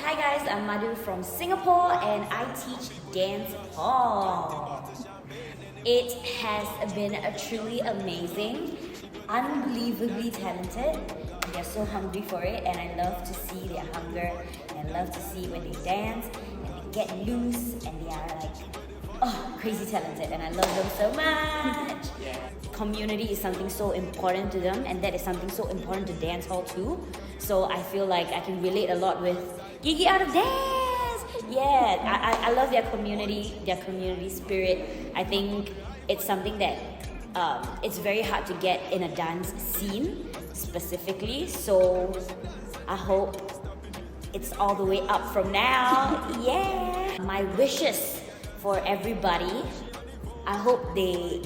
Hi guys, I'm Madhu from Singapore and I teach dancehall. It has been a truly amazing, unbelievably talented. They're so hungry for it and I love to see their hunger and I love to see when they dance and they get loose and they are like, oh, crazy talented and I love them so much. Community is something so important to them and that is something so important to dancehall too. So I feel like I can relate a lot with Gigi out of dance. Yeah, I love their community spirit. I think it's something that it's very hard to get in a dance scene specifically. So I hope it's all the way up from now. Yeah. My wishes for everybody, I hope they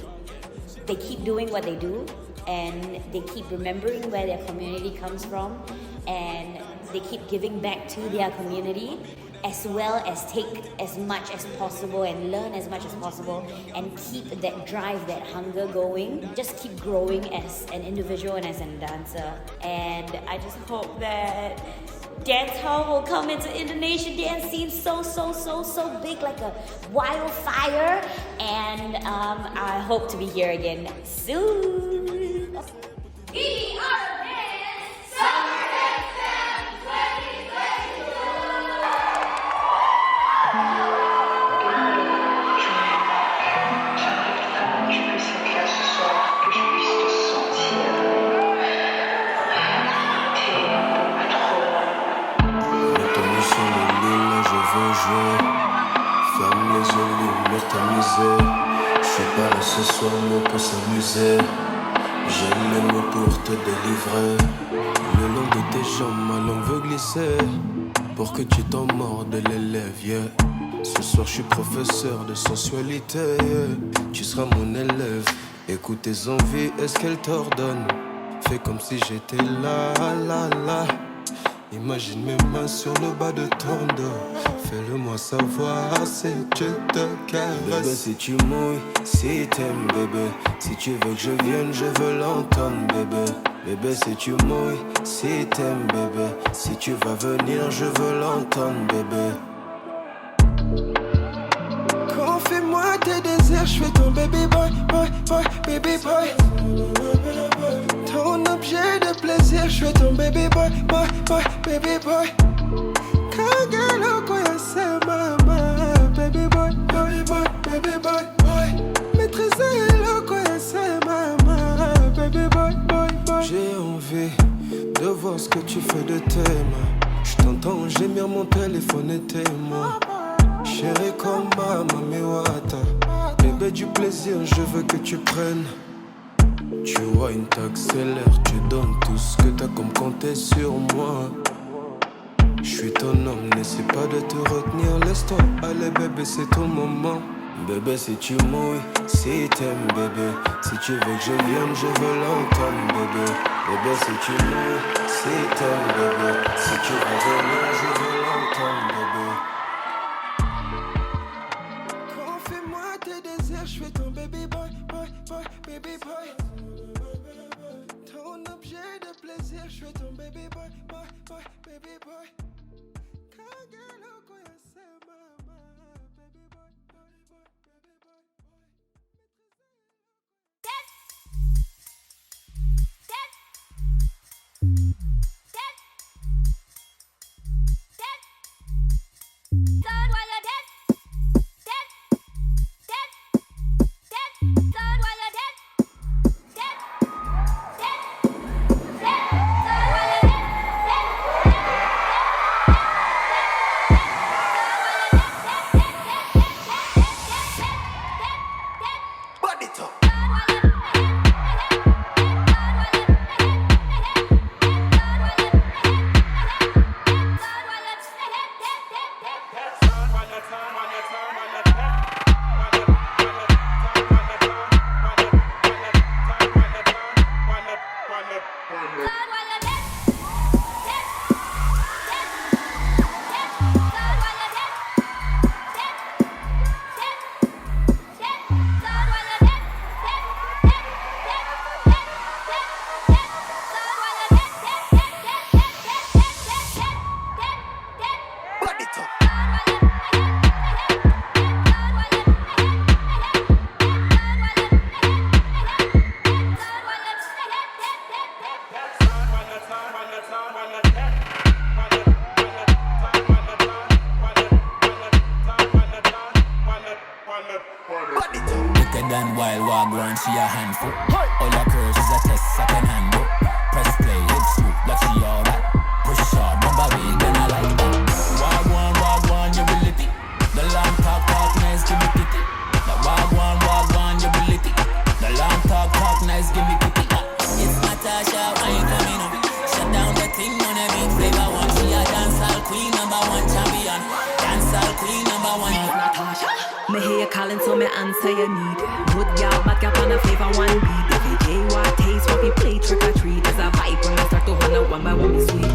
keep doing what they do and they keep remembering where their community comes from and they keep giving back to their community as well as take as much as possible and learn as much as possible and keep that drive, that hunger going. Just keep growing as an individual and as a dancer. And I just hope that dancehall will come into Indonesian dance scene so big, like a wildfire. And I hope to be here again soon. Gigi out of dance, Summer FM 2022. Tu puisses être là ce soir, que je puisse te sentir. T'es beaucoup trop loin. Mets ta main sur le lit, là je veux jouer. Ferme les yeux, mets ta misère. Je suis pas là ce soir, mais on peut s'amuser. J'ai les mots pour te délivrer. Le long de tes jambes, ma langue veut glisser. Pour que tu t'en mordes les lèvres, yeah. Ce soir je suis professeur de sensualité, yeah. Tu seras mon élève. Écoute tes envies, est-ce qu'elles t'ordonnent? Fais comme si j'étais là. Imagine mes mains sur le bas de ton dos. Fais-le-moi savoir si tu te caresses. Bébé, si tu mouilles, si t'aimes, bébé. Si tu veux que je vienne, je veux l'entendre, bébé. Bébé, si tu mouilles, si t'aimes, bébé. Si tu vas venir, je veux l'entendre, bébé. Confie-moi tes désirs, je suis ton baby boy, baby boy. Ton objet de plaisir, je suis ton baby boy, baby boy. Kagelo koyase mama, baby boy, baby boy. Maîtriser le koyase mama, baby boy. J'ai envie de voir ce que tu fais de tes mains. Je t'entends gémir, mon téléphone est témoin. Chérie comme ma mami wata. Bébé du plaisir, je veux que tu prennes. Tu vois une t'accélère, tu donnes tout ce que t'as comme compter sur moi. Je suis ton homme, n'essaie pas de te retenir. Laisse-toi aller bébé, c'est ton moment. Bébé si tu mouilles, si t'aimes bébé. Si tu veux que je vienne, je veux l'entendre bébé. Bébé si tu mouilles, si t'aimes bébé. Si tu veux venir, je veux l'entendre bébé. Confie-moi tes désirs, je suis ton baby boy, baby boy. Ton objet de plaisir, je suis ton baby boy, baby boy. Kagelo koyase mama, baby boy, baby boy. Gone wild, walk one, she a handful. All your curves is a test, I can handle. Press play, hips move, like she all that. Push hard, number big, then I like that. Walk one, you will it. The long talk, nice, give me kitty. The walk one, you will it. The long talk, nice, give me kitty. It's Natasha, why you coming up? Shut down the thing, on a beat, flavor one. She a dancehall queen, number one champion. Dancehall queen, number one. Natasha, me hear you calling, so me answer your need. Good girl, back up on a flavor one beat. Every day, what taste, what we play, trick or treat. There's a vibe when I start to hold up one by one, be sweet.